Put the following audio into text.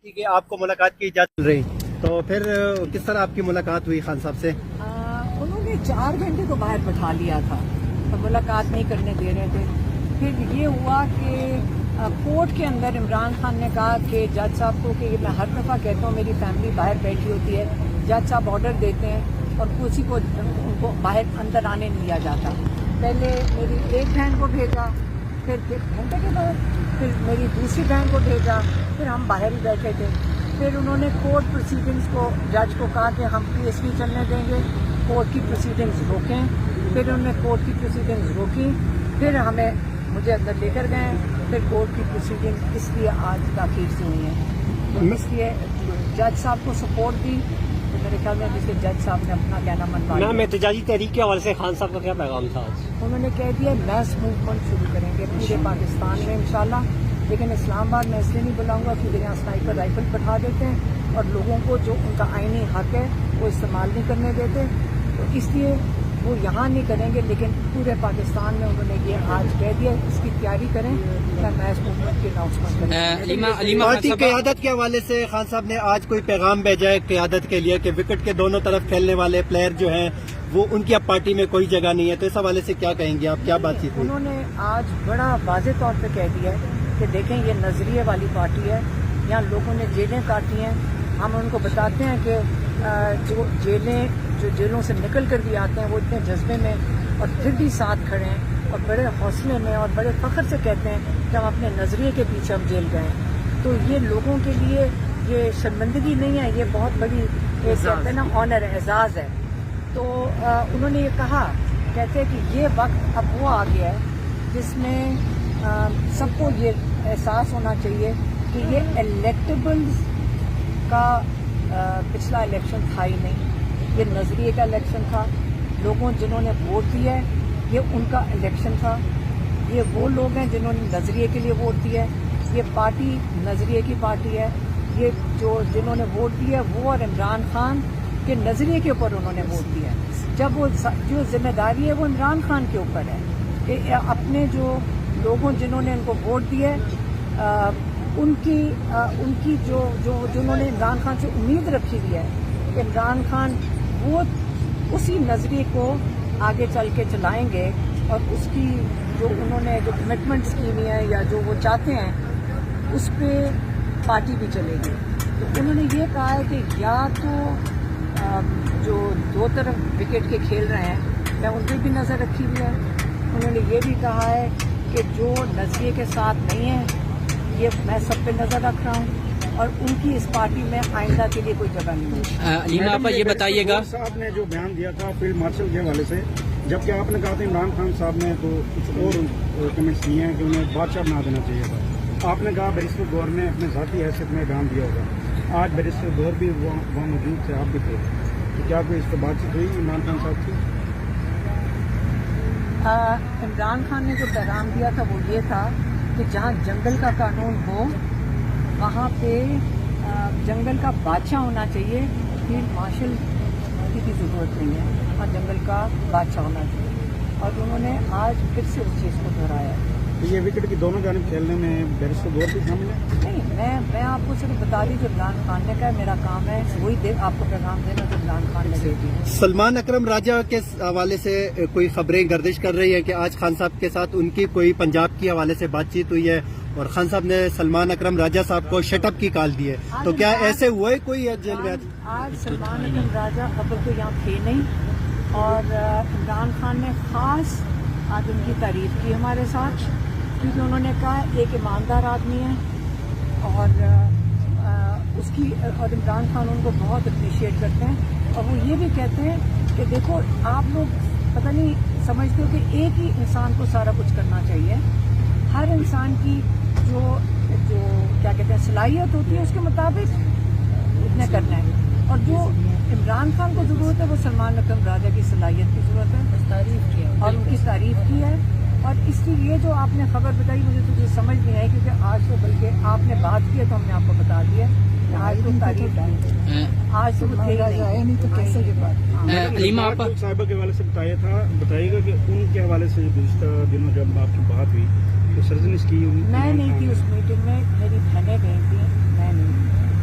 کہ آپ کو ملاقات کی اجازت مل رہی، تو پھر کس طرح آپ کی ملاقات ہوئی خان صاحب سے؟ انہوں نے 4 گھنٹے کو باہر بٹھا لیا تھا اور ملاقات نہیں کرنے دے رہے تھے. پھر یہ ہوا کہ کورٹ کے اندر عمران خان نے کہا کہ جج صاحب کو کہ میں ہر دفعہ کہتا ہوں میری فیملی باہر بیٹھی ہوتی ہے، جج صاحب آرڈر دیتے ہیں اور کسی کو ان کو باہر اندر آنے نہیں دیا جاتا. پہلے میری ایک بہن کو بھیجا، پھر گھنٹے کے بعد پھر میری دوسری بہن کو بھیجا، پھر ہم باہر ہی بیٹھے تھے. پھر انہوں نے کورٹ پروسیڈنگز کو جج کو کہا کہ ہم کیس نہیں چلنے دیں گے، کورٹ کی پروسیڈنگز روکیں. پھر انہوں نے کورٹ کی پروسیڈنگز روکی، پھر مجھے اندر لے کر گئے. پھر کورٹ کی پروسیڈنگ اس لیے آج تاخیر سے ہوئی ہیں، اس لیے جج صاحب کو سپورٹ دی. میرے خیال میں جس کے جج صاحب نے اپنا کہنا منوا لیا. میم احتجاجی تحریک کے حوالے سے خان صاحب کا کیا پیغام تھا آج؟ انہوں نے کہہ دیا میس موومنٹ شروع کریں گے پورے پاکستان میں انشاءاللہ، لیکن اسلام آباد میں اس لیے نہیں بلاؤں گا کیونکہ یہاں سنائپر رائفل بٹھا دیتے ہیں اور لوگوں کو جو ان کا آئینی حق ہے وہ استعمال نہیں کرنے دیتے، تو اس لیے وہ یہاں نہیں کریں گے. لیکن پورے پاکستان میں انہوں نے یہ آج کہہ دیا اس کی تیاری کریں کہ میس موومنٹ کی اناؤنسمنٹ کریں. پارٹی قیادت کے حوالے سے خان صاحب نے آج کوئی پیغام بھیجا ہے قیادت کے لیے کہ وکٹ کے دونوں طرف کھیلنے والے پلیئر جو ہیں وہ ان کی اب پارٹی میں کوئی جگہ نہیں ہے، تو اس حوالے سے کیا کہیں گے آپ؟ کیا بات چیت ہوئی؟ انہوں نے آج بڑا واضح طور پہ کہہ دیا ہے کہ دیکھیں یہ نظریے والی پارٹی ہے، یہاں لوگوں نے جیلیں کاٹی ہیں. ہم ان کو بتاتے ہیں کہ جو جیلوں سے نکل کر بھی آتے ہیں وہ اتنے جذبے میں اور پھر بھی ساتھ کھڑے ہیں اور بڑے حوصلے میں اور بڑے فخر سے کہتے ہیں کہ ہم اپنے نظریے کے پیچھے ہم جیل گئے. تو یہ لوگوں کے لیے یہ شرمندگی نہیں ہے، یہ بہت بڑی کہتے ہیں نا آنر ہے، اعزاز ہے. تو انہوں نے یہ کہا، کہتے ہیں کہ یہ وقت اب وہ آ گیا ہے جس میں سب کو یہ احساس ہونا چاہیے کہ یہ الیکٹیبلز کا پچھلا الیکشن تھا ہی نہیں، یہ نظریے کا الیکشن تھا. لوگوں جنہوں نے ووٹ دیا ہے یہ ان کا الیکشن تھا. یہ وہ لوگ ہیں جنہوں نے نظریے کے لیے ووٹ دیا ہے، یہ پارٹی نظریے کی پارٹی ہے. یہ جنہوں نے ووٹ دیا ہے وہ اور عمران خان کے نظریے کے اوپر انہوں نے ووٹ دیا ہے. جب وہ جو ذمہ داری ہے وہ عمران خان کے اوپر ہے کہ اپنے جو لوگوں جنہوں نے ان کو ووٹ دیا ہے ان کی جنہوں نے عمران خان سے امید رکھی ہوئی ہے کہ عمران خان وہ اسی نظریے کو آگے چل کے چلائیں گے اور اس کی جو انہوں نے جو کمٹمنٹس کی ہوئی ہیں یا جو وہ چاہتے ہیں اس پہ پارٹی بھی چلے گی. تو انہوں نے یہ کہا ہے کہ یا تو جو دو طرف وکٹ کے کھیل رہے ہیں میں ان پہ بھی نظر رکھی ہوئی ہے. انہوں نے یہ بھی کہا ہے کہ جو نظریے کے ساتھ نہیں ہیں یہ میں سب پہ نظر رکھ رہا ہوں اور ان کی اس پارٹی میں آئندہ کے لیے کوئی جگہ نہیں ہے. علیمہ آپ یہ بتائیے گا، صاحب نے جو بیان دیا تھا فیلڈ مارشل کے حوالے سے، جبکہ آپ نے کہا تھا عمران خان صاحب نے تو کچھ اور کمنٹس دیے ہیں کہ انہیں بادشاہ بنا دینا چاہیے تھا. آپ نے کہا بیرسٹر گور نے اپنے ذاتی حیثیت میں بیان دیا ہوگا. آج بیرسٹر گور بھی وہاں موجود تھے، آپ بھی تھے، تو کیا کوئی اس پر بات چیت ہوئی عمران خان صاحب کی؟ عمران خان نے جو پیغام دیا تھا وہ یہ تھا کہ جہاں جنگل کا قانون ہو وہاں پہ جنگل کا بادشاہ ہونا چاہیے، فیلڈ مارشل کی بھی ضرورت نہیں ہے اور جنگل کا بادشاہ ہونا چاہیے. اور انہوں نے آج پھر سے اس چیز کو دہرایا. یہ وکٹ کی دونوں جانب کھیلنے میں بیرسٹر گور بھی شامل ہے؟ نہیں، میں آپ کو صرف بتا دی جو عمران خان نے کہا. میرا کام ہے وہی آپ کو پیغام دینا جو عمران خان نے دے دی. سلمان اکرم راجہ کے حوالے سے کوئی خبریں گردش کر رہی ہیں کہ آج خان صاحب کے ساتھ ان کی کوئی پنجاب کے حوالے سے بات چیت ہوئی ہے اور خان صاحب نے سلمان اکرم راجہ صاحب کو شٹ اپ کی کال دی ہے، تو کیا ایسے ہوا ہے کوئی جیل میں؟ آج سلمان اکرم راجہ اب تو یہاں تھے نہیں اور عمران خان نے خاص آج ان کی تعریف کی ہمارے ساتھ کیونکہ انہوں نے کہا ایک ایماندار آدمی ہے اور اس کی اور عمران خان ان کو بہت اپریشیٹ کرتے ہیں. اور وہ یہ بھی کہتے ہیں کہ دیکھو آپ لوگ پتہ نہیں سمجھتے ہو کہ ایک ہی انسان کو سارا کچھ کرنا چاہیے. ہر انسان کی جو کیا کہتے ہیں صلاحیت ہوتی ہے اس کے مطابق اتنے کرنا ہے. اور جو عمران خان کو ضرورت ہے وہ سلمان اکرم راجہ کی صلاحیت کی ضرورت ہے. تعریف کی اور ان کی تعریف کی ہے. اور اس کی یہ جو آپ نے خبر بتائی مجھے تو یہ سمجھ نہیں آئی کیونکہ آج تو بلکہ آپ نے بات کی ہے تو ہم نے آپ کو بتا دیا کہ آج تو تعریف آج تو نہیں تو کیسے یہ بات. علیمہ آپ صاحبہ کے حوالے سے بتائیے گا کہ ان کے حوالے سے گزشتہ دنوں جب آپ کی بات ہوئی تو سرزنش کی؟ میں نہیں تھی اس میٹنگ میں، میری بہنیں گئی تھیں، میں نہیں.